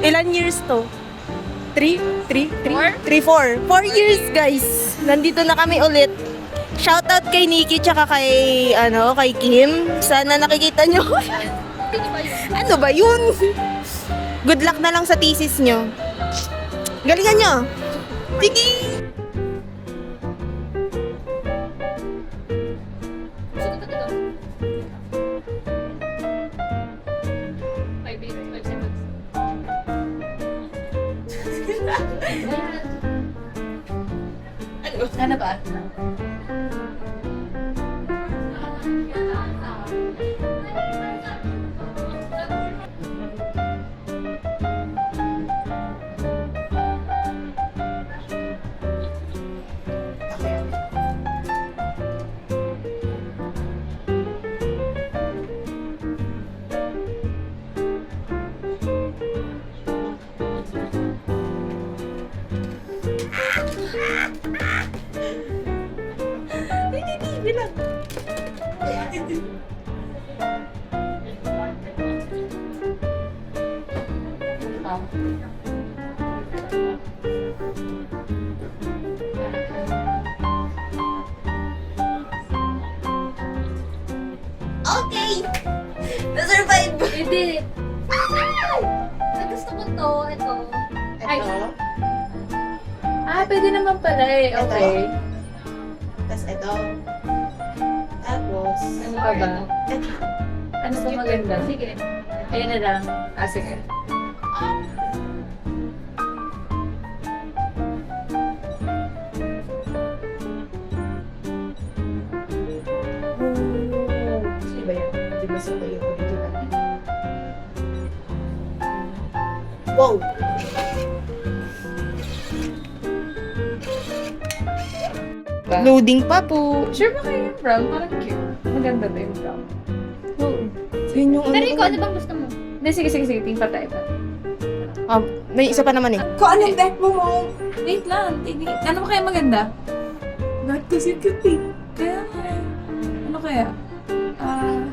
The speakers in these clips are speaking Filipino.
Ilan years to? 3? 4 years, guys. Nandito na kami ulit. Shoutout kay Nikki tsaka kay Kim. Sana nakikita nyo. Ano ba yun? Good luck na lang sa thesis nyo. Galingan nyo. Sige! Ano ba? Bilang. Okay! Na-survive! Hindi. Gusto ko to. Ito. Ay. Ito. Pwede naman pala eh. Okay. Tapos ito. Tapos. Ano pa ba? Ito. Ano ba maganda? Sige. Ayan na lang. Sige. Sino ba yan? Di ba sa kayo ko dito na? Wow! Loading pa po. Sure ba kayo yung brown? Parang cute. Maganda ba yung brown? Oo. Yun yung Pero ano ikaw, ko. ano bang gusto mo? Hindi, sige. Tingin pa tayo. May isa pa naman eh. Kung anong bet mo mo? Wait lang. Ano ba kaya maganda? Not kasi cute eh. Kaya ano kaya?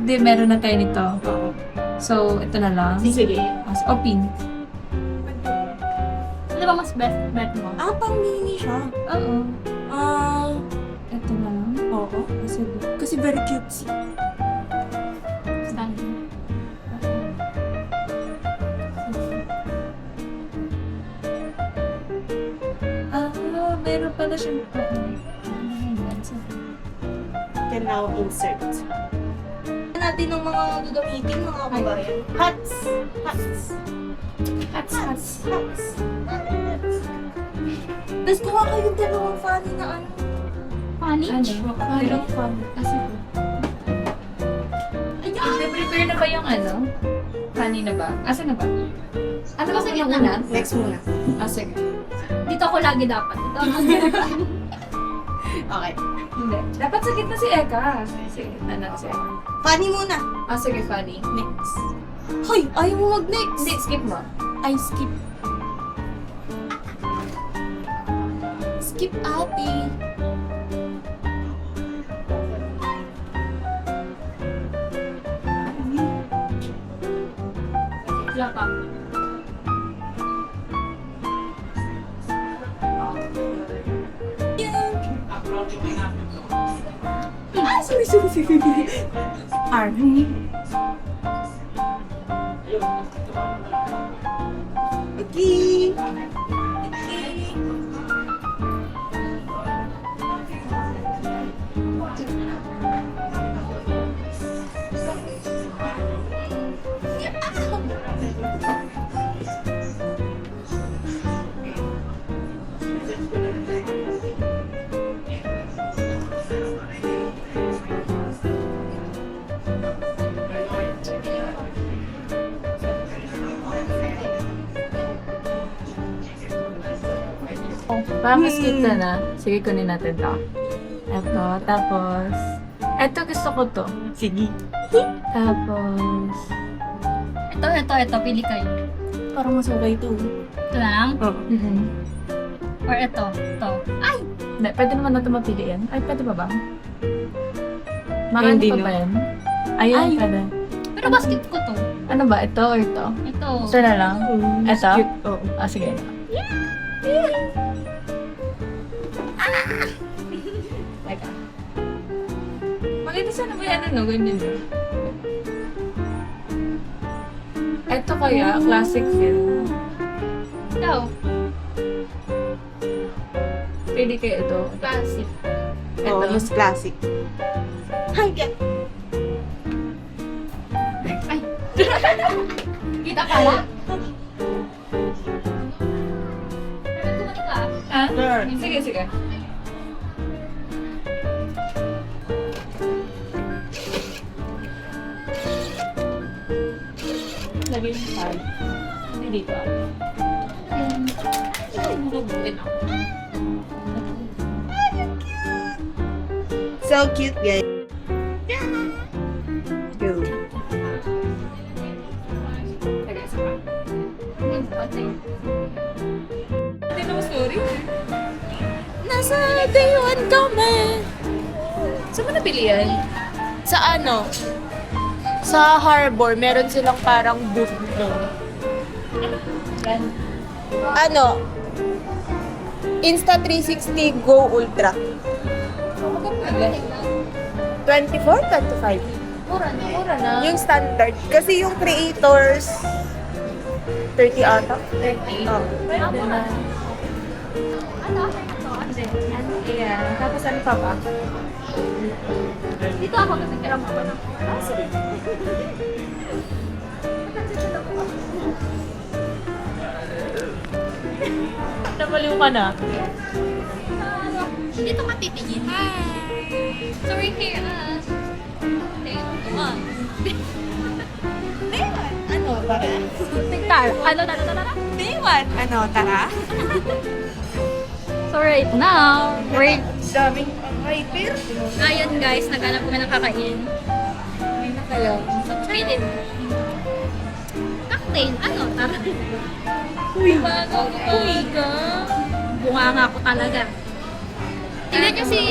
Di, meron na tayo nito. So, ito na lang. Sige. Pink. Ano ba mas best bet mo? Pang mini siya. Oo. Ah, Ito na lang. oo. Sige. Kasi very cutesy. Standard. Meron pala siyang... Can now insert. Natin ng mga gagamitin, mga kabayan. Hats. Hats. Tapos kuha kayong dalawang funny na ano. Funny? Dalawang funny. Kasi prepare na ba yung ano? Honey na ba? Asa na ba? Ano ba sa gitna na? Next muna. Sige. Dito ako lagi dapat. Dito ako Okay. Hindi. Dapat sa gitna si Eka. Sige, gitna na si Eka. Funny muna. Sige, funny. Next. Hoy, ayaw mo mag-next. Hindi, skip mo. Ay, skip. Skip, ate. Wala pa. Sorry. Army. Okay. Parang mas cute na. Sige, kunin natin to. Ito, tapos... Ito, gusto ko to. Sige. Tapos... Ito. Pili kayo. Parang masugay ito. Ito lang? Mm-hmm. Or ito? Ito. Hindi, pwede naman natin mapili yan. Ay, pwede ba ba? Hindi, Marami pa no? ba yan? Ayun, Ay. pwede. Pero basket ko to. Ano ba? Ito or ito? Ito. Ito na lang. Ito? Cute. Oo. Ah, sige. Teka. Maganda sana ba yan, ano? Ganyan. Ito kaya, classic film. Ito. Pwede kayo ito. Classic. Oo, mas classic. Hanggang. Ay. Kita pala. Pero kumati ka. Ah? Sure. Sige, sige. Lagay yung tag. Hindi dito. Mabubuin ako. So cute, guys. Go. Lagay sa pa. Hindi naman story. Nasa day one kami. Saan mo nabili yan? Sa ano? Sa harbor, meron silang parang booth doon. Yan. Ano? Insta360 Go Ultra. Magkapagay. 24, 25. Mura na. Mura na. Yung standard. Kasi yung creators, 30 ata. 30. Oh. Pwede na. Ano? Ito. Ano? Ayan. Tapos ano pa ba? Dito ako kasi kiram ako ng Nabaliw ka na. Dito ka titingin. So right here, Ano, para? Ano na? Day 1. Ano, tara? So right now, we're... Daming hyper. Ayun guys, naghanap kami ng kakain. Hindi na kayo. So, try din. Cocktail, ano? Tara. Uy, bago. Uy, ka. Bunga nga ako talaga. Tingnan niyo si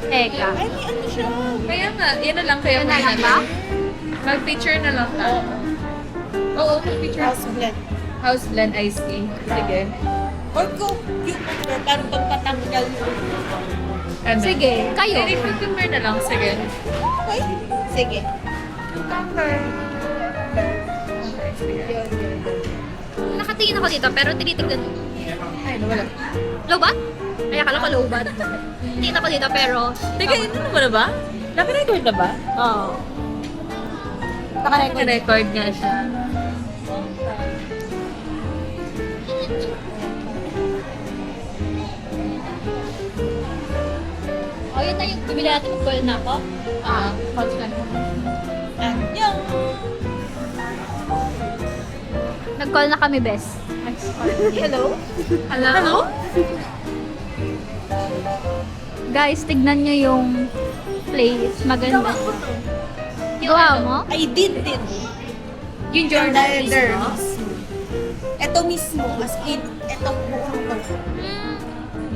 Eka. Ay, may ano siya. Kaya nga, yan na lang kayo. Yan na lang ba? Mag-picture na lang ka. Oo, mag-picture. House blend. House blend iced tea. Sige. Or go, yung ano, parang pagpatanggal. Ano? Sige, kayo. Hindi, compare na lang. Sige. Okay? Sige. Cucumber. Nakatingin ako dito, pero tinitignan ko. Ay, nawala. Lobat? Ay, akala ko lobat. Tingin ako dito, pero... Teka, ano mo na ba? Naka-record na ba? Oo. Naka-record nga siya. Oh, yun na yung bumili natin ng gold na ako. Constant. Annyeong. Nag-call na kami, best. Hello? Hello? Guys, tignan nyo yung place. Maganda. Gawa mo? I did. Yung Jordan There. mismo. Ito mismo. As in, etong buong to.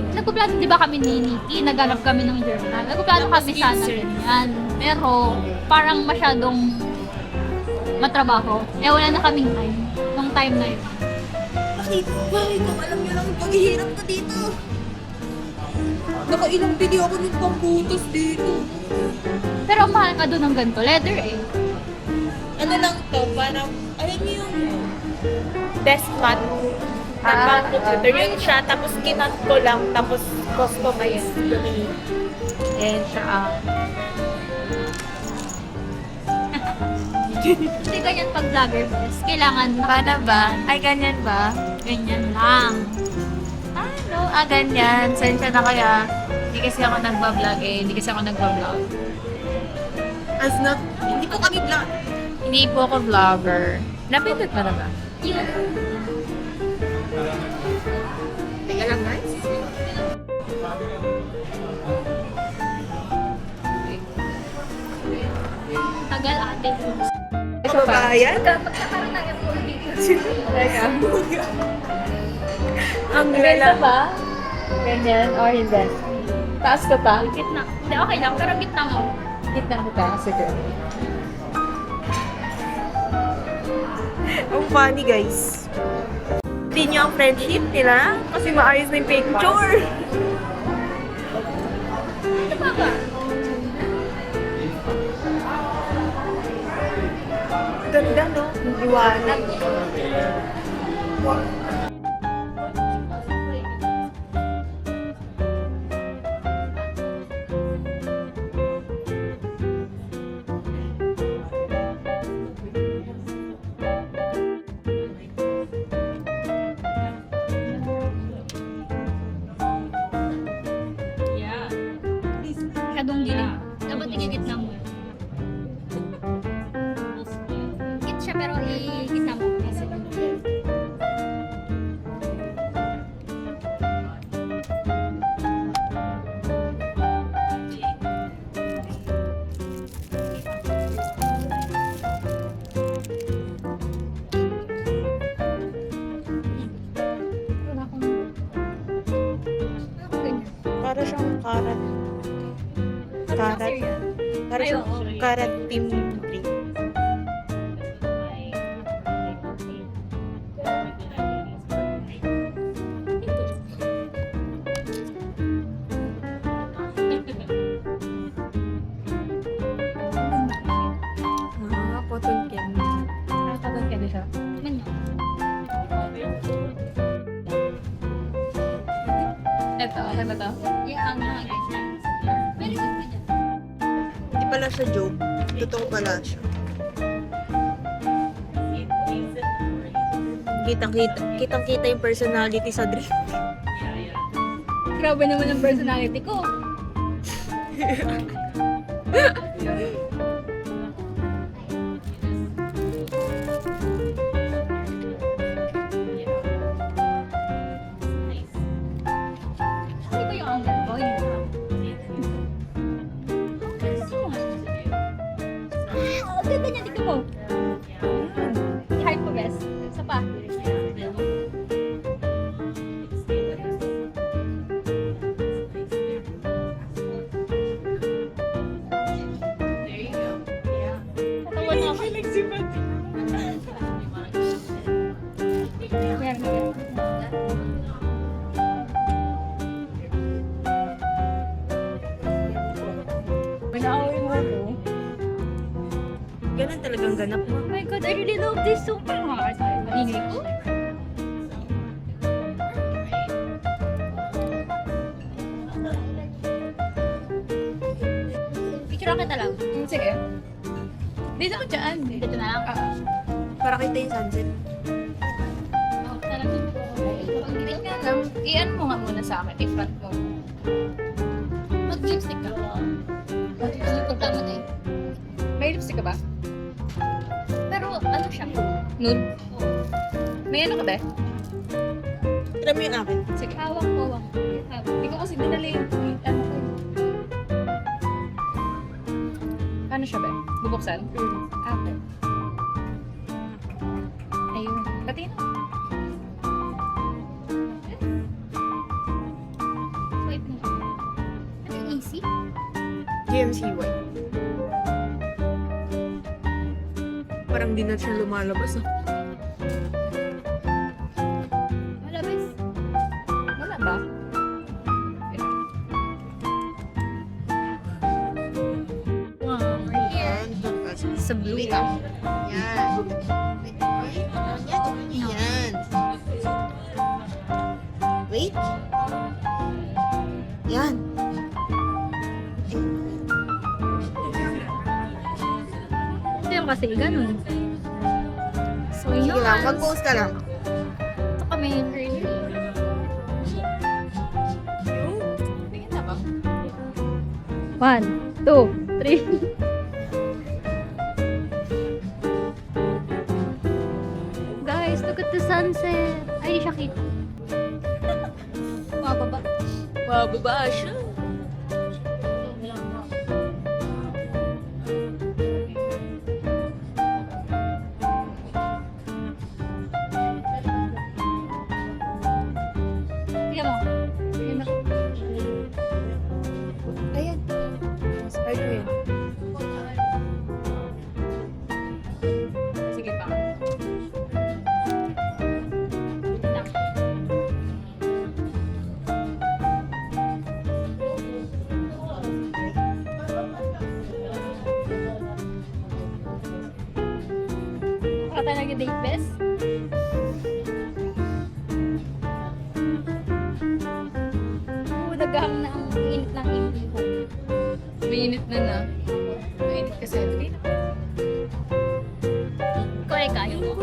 Nagpuplano, di ba kami ni Nikki? Naghanap kami ng journal. Nagpuplano kami sana ganyan. Pero, parang masyadong matrabaho. Eh, wala na kaming time. Nung time na yun. Bakit? Bakit? Kung alam niyo lang yung paghihirap ko dito. Nakailang video ako ng pambutos dito. Pero ang mahal nga doon ng ganito. Leather eh. Ano lang to, parang, alam niyo yung desk mat. Ah, Computer yun siya, tapos kinat ko lang, tapos customize. Ayan siya. Hindi ganyan pag vlogger best. Kailangan Paano ba? Ay, ganyan ba? ganyan lang. Ano? Ganyan. Sensya na kaya. Hindi kasi ako nagbablog eh. Hindi kasi ako nagbablog. As not, hindi po kami vlog. Hindi po ako vlogger. Napindot mo na ba? Yun. Teka lang guys. Tagal ate. Kababayan? Pagkakaroon na yung full dito. Teka. Ang Ganyan ba? Ganyan or hindi? Taas ka pa? Gitna. Hindi, okay lang. Pero gitna mo. Gitna mo ka. Sige. funny, guys. Hindi niyo ang friendship nila kasi maayos na yung picture. Ganda, no? Iwanag. Masyadong gilid. Dapat igigitna mo. Hit siya pero igitna mo. Wala akong ganyan. Para siyang karat. Karat. Para siyang karat team 3. Cotton candy. Nakakabot ka din siya. Tingnan niyo. Ito, okay ba to? Yeah, ang mga guys. Very good na dyan. Hindi pala siya joke. Totoo pala siya. Kitang-kita yung personality sa drink. Grabe naman ang personality ko. Ano ba yung angle ko? Ang ganda niya, tignan mo. I-hype ko, best. Isa pa. Natawa na ako. Meron na yan. Pinaawin mo ako. Ganun talagang ganap mo. Oh my god, I really love this so much. Ingay ko. Picture ka na lang. Sige. Dito ko dyan. Dito na lang. Para kita yung sunset. Oh, talagang. Wait nga lang. I-ano mo nga muna sa akin. I-front mo. Mag-lipstick ka. Mag-lipstick ko tama na eh. May lipstick ka ba? Pero ano siya? Nude? May ano ka ba? Tira mo yung akin. Sige. Hawak ko, hawak. Hawak. Hindi ko kasi dinala yung ano ko. Ano siya ba? Bubuksan? Okay. Ayun. Patingin mo. Swipe mo. Ano yung easy? GMCY. Parang di na siya lumalabas. Ah. Wala, bes. Wala ba? Wow. Yan. Sa blue ka. Yan. Yan. Wait. Yan. Ito kasi ganun. So, Sige yun. lang. Mag-post ka lang. Ito kami curly. Tingin na ba? 1, 2, 3. Guys, look at the sunset. Ay, di siya kita. Mababa. Mababa siya. Tignan mo. Tignan mo. Ayan. Side ko yun. Sige pa. Baka tayo nag-date best. Naghahang na ang init ng init. Mainit na. Mainit kasi. Ikaw ay kayo mo.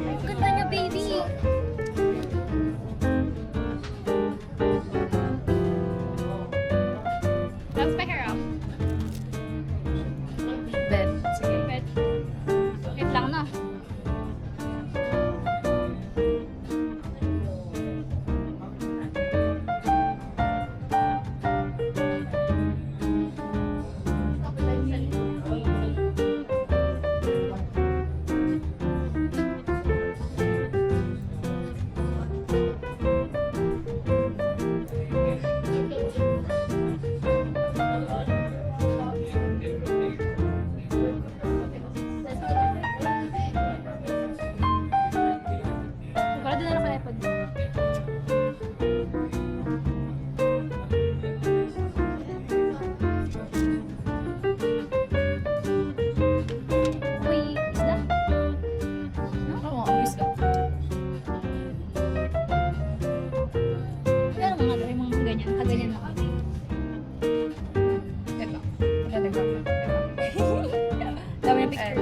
Ang ganda niya, baby. That's my hair up. Bed. Sige. Wait. Wait lang na. Sigurado na naka-iPod. Uy, isda? Oo, ang gusto. Pero mga ganyan, kaganyan na kami. Ito. Talaga. Dami na picture.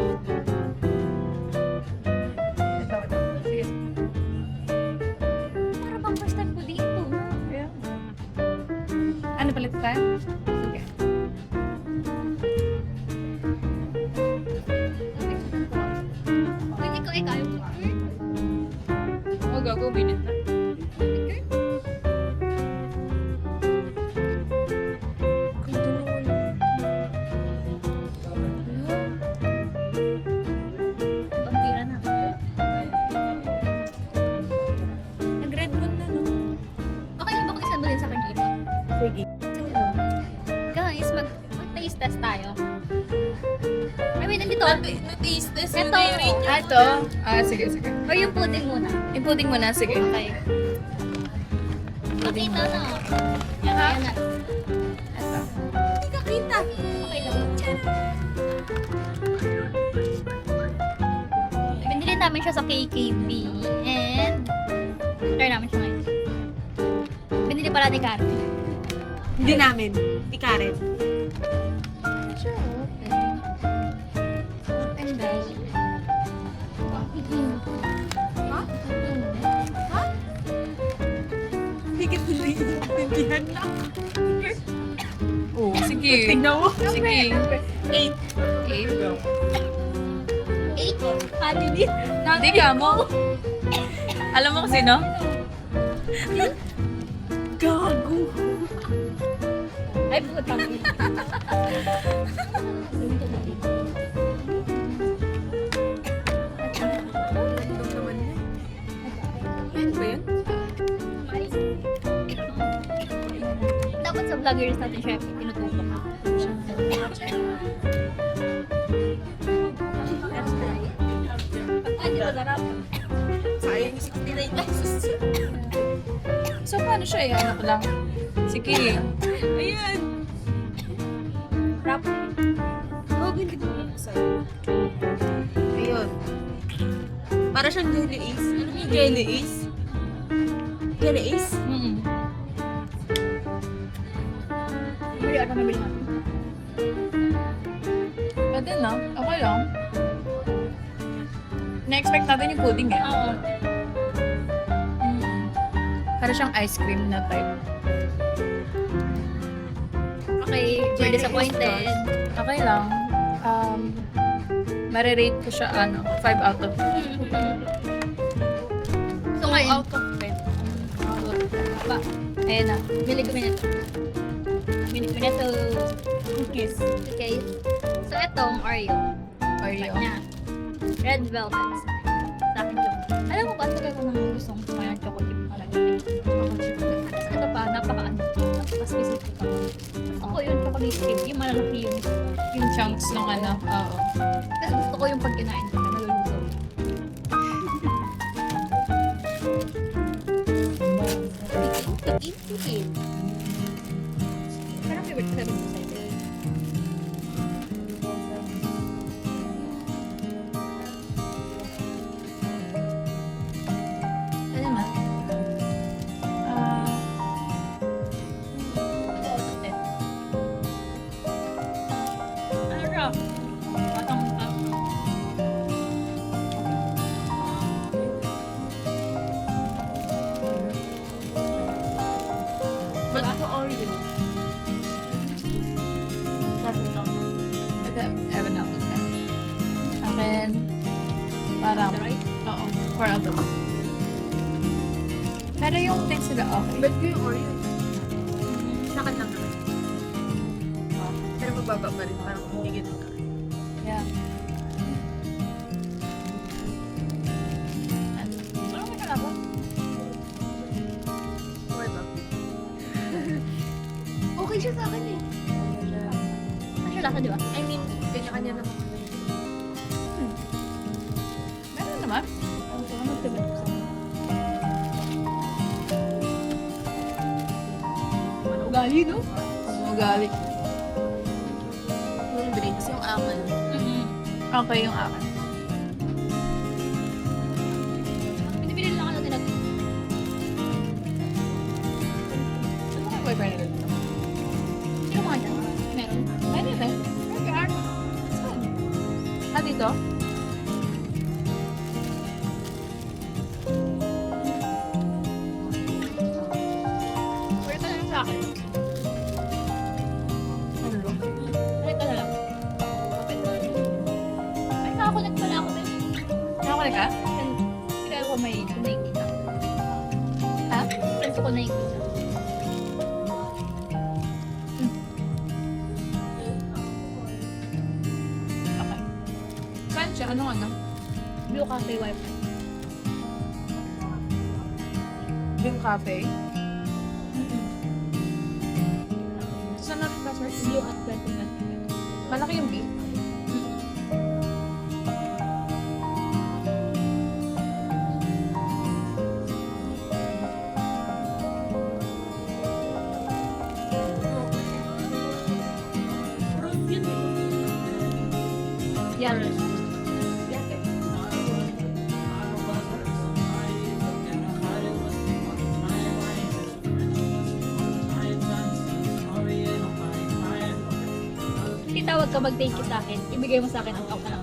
Ito. Sige. Para bang first time ko dito. Kaya. Ano palit tayo? Sige. Uy, ikaw ay kayo mo. Oh, gago. Minute na. Vampira na. Nag-red moon na, no? Okay lang ba kung isa mo din sa akin dito? Sige. Guys, mag-taste test tayo. I mean, nandito. Na-taste test Ito. Ito? Sige, sige. Or yung pudding muna. Inputing mo na, sige. Okay. Makita na. Yan, yan na. Ito. Hindi ka kita. Okay lang. Binili namin siya sa KKB and try namin siya ngayon. Binili pala ni Karen. Hindi namin. Di Karen. Sure, okay. And then, Higit na naiintindihan na. oh, sige. Tignan mo. Sige. 8. 8. 8. Honey, Hindi ka mo. Alam mo kasi, no? Gago. ay putang. Random naman yan. Ano ba yan? Dapat sa vloggers natin siya tinututok. Ay, di ba darap? Sayang 69 pesos. So, paano siya eh? Ano ko lang? Sige. Ayan. Rap. Oh, ganda ko lang sa'yo. Ayun. Para siyang jelly ace. Ano yung jelly ace? Jelly ace? Mm-mm. Bili ata nabili natin. Pwede na. Okay lang. Na-expect natin yung pudding eh. Oo. Para siyang ice cream na type. Okay, we're disappointed. Okay lang. Marirate ko siya, 5 out of 10. So ngayon, Out of 10. ba, Ayan na. bili kami nito. Bili kami nito. Cookies. Okay. So itong Oreo. Oreo. Niya. Red velvet. Sa akin to. Alam mo ba, tagal ko nang gustong kumain ng chocolate chip talaga. Tapos ito pa, napaka-ano. Napaka-specific ako. Gusto ko yung chocolate chip, yung malalaki yung Chunks ng ano. Oo. Kasi gusto ko yung pag kinain ko, nalulusaw. Eat. Parang favorite ko sabi ko sa'yo. Parang, oo, for adults. Pero yung taste sila okay. Bet ko yung Oreo. Sakan lang naman. Pero mababa pa rin. Parang hindi ganun ka. Yeah. Parang may kalabo. Okay ba? Okay siya sa akin eh. Ano siya lasa, di ba? I mean, kanya-kanya naman. Meron naman. Ano diba? Ugali, no? Ugali. Yung drinks, yung akin. Okay yung akin. Pinipili lang ako nila. Ano ka boyfriend nila dito? Sino mga dyan? Meron. Pwede ba? Okay, art. Saan? Ah, dito? Or ito na lang sa akin. Ano ba? Or ito na lang. Ay, nakakulit pala ako din. Nakakulit ka? Kaya ako may nakikita. Ha? Friends ko nakikita. Okay. Saan siya? Anong ano? Blue Cafe Wi-Fi. Yung cafe? Saan na password? Blue at Platinum. Malaki yung bill. Yan. Titawag ka mag-thank you sa akin, ibigay mo sa akin ang ako na.